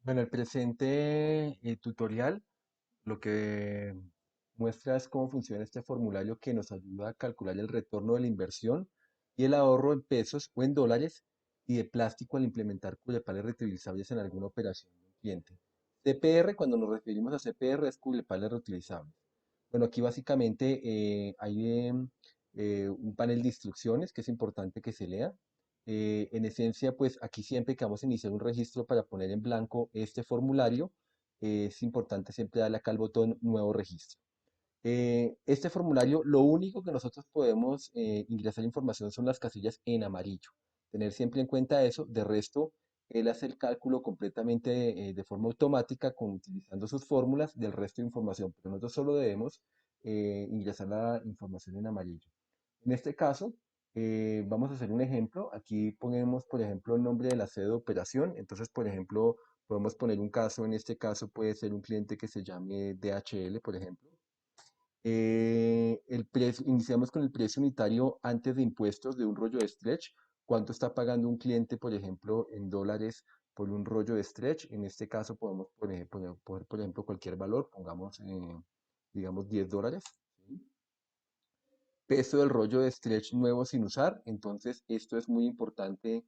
Bueno, el presente tutorial lo que muestra es cómo funciona este formulario que nos ayuda a calcular el retorno de la inversión y el ahorro en pesos o en dólares y de plástico al implementar culepales reutilizables en alguna operación de un cliente. CPR, cuando nos referimos a CPR, es culepales reutilizables. Bueno, aquí básicamente hay un panel de instrucciones que es importante que se lea. En esencia, pues aquí siempre que vamos a iniciar un registro para poner en blanco este formulario, es importante siempre darle acá al botón Nuevo registro. Este formulario, lo único que nosotros podemos ingresar información son las casillas en amarillo. Tener siempre en cuenta eso. De resto, él hace el cálculo completamente de forma automática utilizando sus fórmulas del resto de información. Pero nosotros solo debemos ingresar la información en amarillo. En este caso, vamos a hacer un ejemplo. Aquí ponemos, por ejemplo, el nombre de la sede de operación. Entonces, por ejemplo, podemos poner un caso. En este caso puede ser un cliente que se llame DHL, por ejemplo. Iniciamos con el precio unitario antes de impuestos de un rollo de stretch. ¿Cuánto está pagando un cliente, por ejemplo, en dólares por un rollo de stretch? En este caso podemos poner, por ejemplo, cualquier valor, pongamos, digamos, $10. ¿Sí? Peso del rollo de stretch nuevo sin usar. Entonces, esto es muy importante.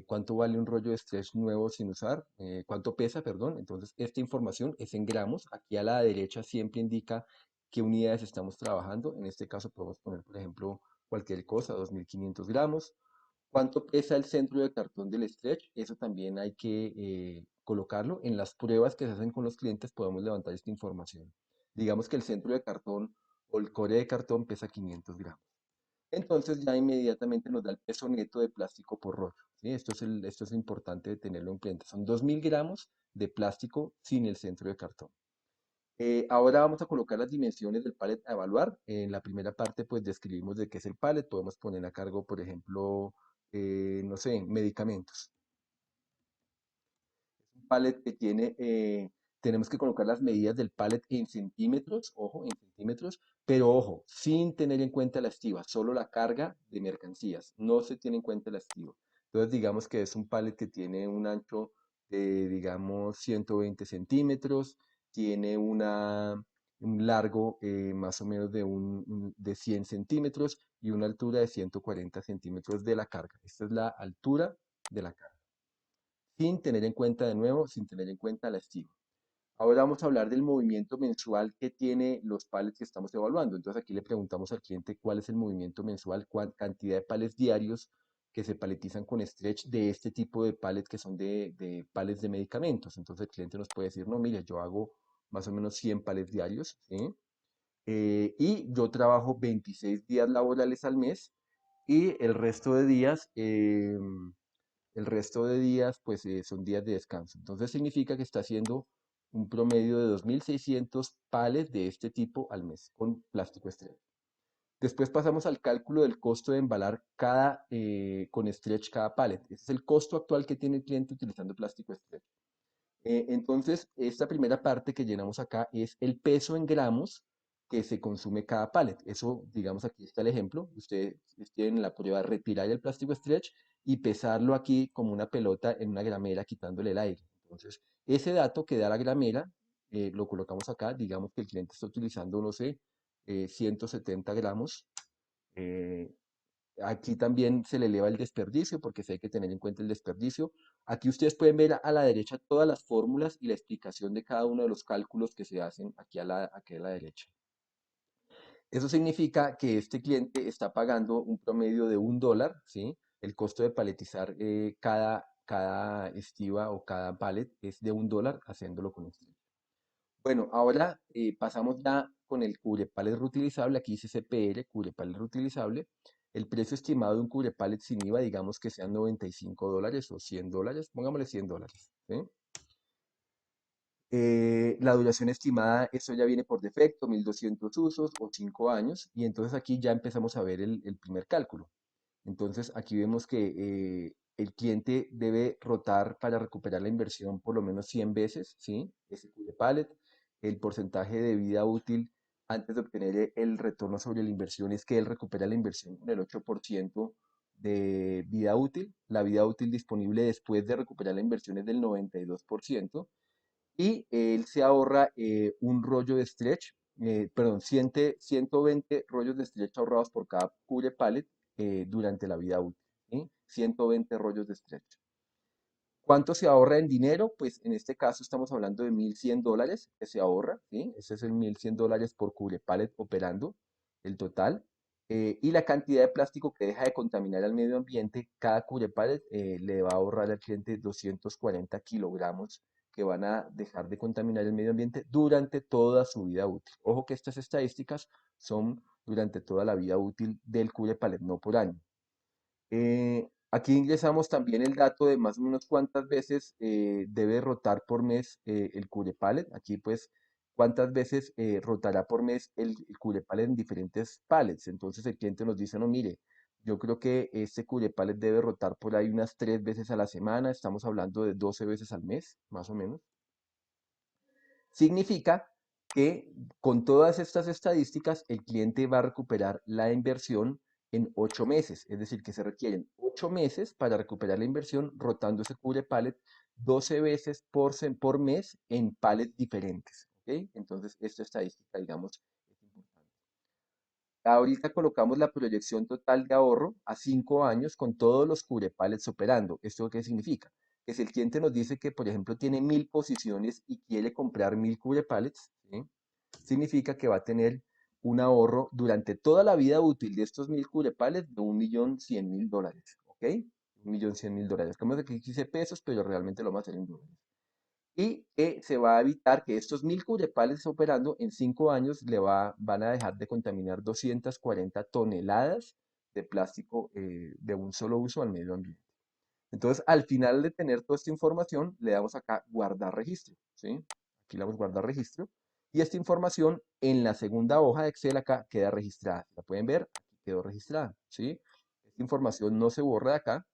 ¿Cuánto vale un rollo de stretch nuevo sin usar? ¿Cuánto pesa, perdón? Entonces, esta información es en gramos. Aquí a la derecha siempre indica qué unidades estamos trabajando. En este caso podemos poner, por ejemplo, cualquier cosa, 2.500 gramos. ¿Cuánto pesa el centro de cartón del stretch? Eso también hay que colocarlo. En las pruebas que se hacen con los clientes podemos levantar esta información. Digamos que el centro de cartón o el core de cartón pesa 500 gramos. Entonces ya inmediatamente nos da el peso neto de plástico por rollo. ¿Sí? Esto es importante de tenerlo en cuenta. Son 2.000 gramos de plástico sin el centro de cartón. Ahora vamos a colocar las dimensiones del pallet a evaluar. En la primera parte, pues describimos de qué es el pallet. Podemos poner a cargo, por ejemplo, no sé, medicamentos. Es un pallet que tenemos que colocar las medidas del pallet en centímetros, ojo, en centímetros, pero ojo, sin tener en cuenta la estiva, solo la carga de mercancías, no se tiene en cuenta la estiva. Entonces, digamos que es un pallet que tiene un ancho de, digamos, 120 centímetros, tiene un largo más o menos de 100 centímetros y una altura de 140 centímetros de la carga. Esta es la altura de la carga sin tener en cuenta de nuevo, sin tener en cuenta la estima. Ahora vamos a hablar del movimiento mensual que tiene los pallets que estamos evaluando. Entonces aquí le preguntamos al cliente cuál es el movimiento mensual, cuál cantidad de pallets diarios que se paletizan con stretch de este tipo de pallets que son de pallets de medicamentos. Entonces el cliente nos puede decir, no, mire, yo hago más o menos 100 pallets diarios, ¿sí? Y yo trabajo 26 días laborales al mes y el resto de días, pues son días de descanso. Entonces significa que está haciendo un promedio de 2.600 pallets de este tipo al mes con plástico stretch. Después pasamos al cálculo del costo de embalar con stretch cada pallet. Ese es el costo actual que tiene el cliente utilizando plástico stretch. Entonces, esta primera parte que llenamos acá es el peso en gramos que se consume cada pallet. Eso, digamos, aquí está el ejemplo. Ustedes tienen la prueba de retirar el plástico stretch y pesarlo aquí como una pelota en una gramera quitándole el aire. Entonces, ese dato que da la gramera, lo colocamos acá. Digamos que el cliente está utilizando, no sé, 170 gramos. eh, Aquí también se le eleva el desperdicio porque sí hay que tener en cuenta el desperdicio. Aquí ustedes pueden ver a la derecha todas las fórmulas y la explicación de cada uno de los cálculos que se hacen aquí a la derecha. Eso significa que este cliente está pagando un promedio de $1, ¿sí? El costo de paletizar cada estiva o cada pallet es de $1 haciéndolo con este. Bueno, ahora pasamos ya con el cubrepalet reutilizable. Aquí dice CPR, cubrepalet reutilizable. El precio estimado de un cubrepalet sin IVA, digamos que sean $95 o $100, pongámosle $100. ¿Sí? La duración estimada, eso ya viene por defecto, 1.200 usos o 5 años. Y entonces aquí ya empezamos a ver el primer cálculo. Entonces aquí vemos que el cliente debe rotar para recuperar la inversión por lo menos 100 veces, ¿sí? Ese pallet. El porcentaje de vida útil antes de obtener el retorno sobre la inversión es que él recupera la inversión con el 8% de vida útil. La vida útil disponible después de recuperar la inversión es del 92%. Y él se ahorra un rollo de stretch, perdón, 120 rollos de stretch ahorrados por cada cubre pallet durante la vida útil. ¿Sí? 120 rollos de stretch. ¿Cuánto se ahorra en dinero? Pues en este caso estamos hablando de $1.100 que se ahorra, ¿sí? Ese es el $1.100 por cubre pallet operando, el total. Y la cantidad de plástico que deja de contaminar al medio ambiente, cada cubre pallet le va a ahorrar al cliente 240 kilogramos que van a dejar de contaminar el medio ambiente durante toda su vida útil. Ojo que estas estadísticas son durante toda la vida útil del cubre pallet, no por año. Aquí ingresamos también el dato de más o menos cuántas veces debe rotar por mes el cubre pallet. Aquí pues cuántas veces rotará por mes el cubre pallet en diferentes pallets. Entonces el cliente nos dice, no, mire, yo creo que este cubre pallet debe rotar por ahí unas 3 veces a la semana. Estamos hablando de 12 veces al mes, más o menos. Significa que con todas estas estadísticas el cliente va a recuperar la inversión en 8 meses, es decir, que se requieren 8 meses para recuperar la inversión rotando ese cubre pallet 12 veces por mes en pallets diferentes. ¿Ok? Entonces, esta estadística, digamos, es importante. Ahorita colocamos la proyección total de ahorro a 5 años con todos los cubrepallets operando. ¿Esto qué significa? Que si el cliente nos dice que, por ejemplo, tiene 1.000 posiciones y quiere comprar 1.000 cubrepallets, ¿sí? Significa que va a tener un ahorro durante toda la vida útil de estos 1.000 cubrepallets de $1.100.000. ¿Ok? $1.100.000. Como de que quise pesos, pero realmente lo vamos a hacer en dólares y que se va a evitar que estos 1.000 cubrepallets operando en 5 años van a dejar de contaminar 240 toneladas de plástico de un solo uso al medio ambiente. Entonces, al final de tener toda esta información, le damos acá guardar registro, ¿sí? Aquí le damos guardar registro y esta información en la segunda hoja de Excel acá queda registrada. La pueden ver, aquí quedó registrada, ¿sí? Esta información no se borra de acá,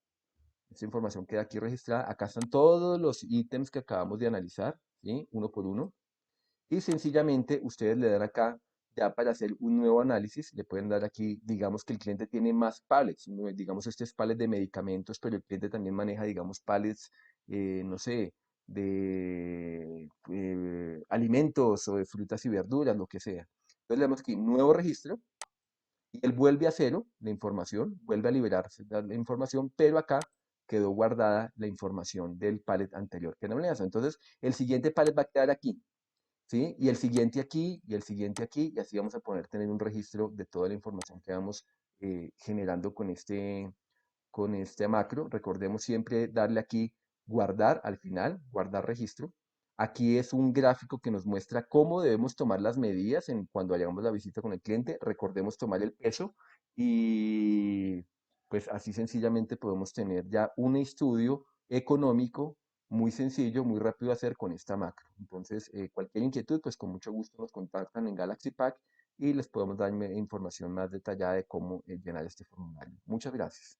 esta información queda aquí registrada. Acá están todos los ítems que acabamos de analizar, ¿sí? Uno por uno. Y sencillamente ustedes le dan acá, ya para hacer un nuevo análisis, le pueden dar aquí, digamos que el cliente tiene más pallets, ¿no? Digamos este es pallet de medicamentos, pero el cliente también maneja, digamos, pallets, no sé, de alimentos o de frutas y verduras, lo que sea. Entonces le damos aquí nuevo registro y él vuelve a cero la información, vuelve a liberarse la información, pero acá quedó guardada la información del pallet anterior que no le hace. Entonces, el siguiente pallet va a quedar aquí, ¿sí? Y el siguiente aquí, y el siguiente aquí, y así vamos a poder tener un registro de toda la información que vamos generando con este macro. Recordemos siempre darle aquí guardar al final, guardar registro. Aquí es un gráfico que nos muestra cómo debemos tomar las medidas cuando hagamos la visita con el cliente. Recordemos tomar el peso y pues así sencillamente podemos tener ya un estudio económico muy sencillo, muy rápido de hacer con esta macro. Entonces, cualquier inquietud, pues con mucho gusto nos contactan en Galaxy Pack y les podemos dar información más detallada de cómo llenar este formulario. Muchas gracias.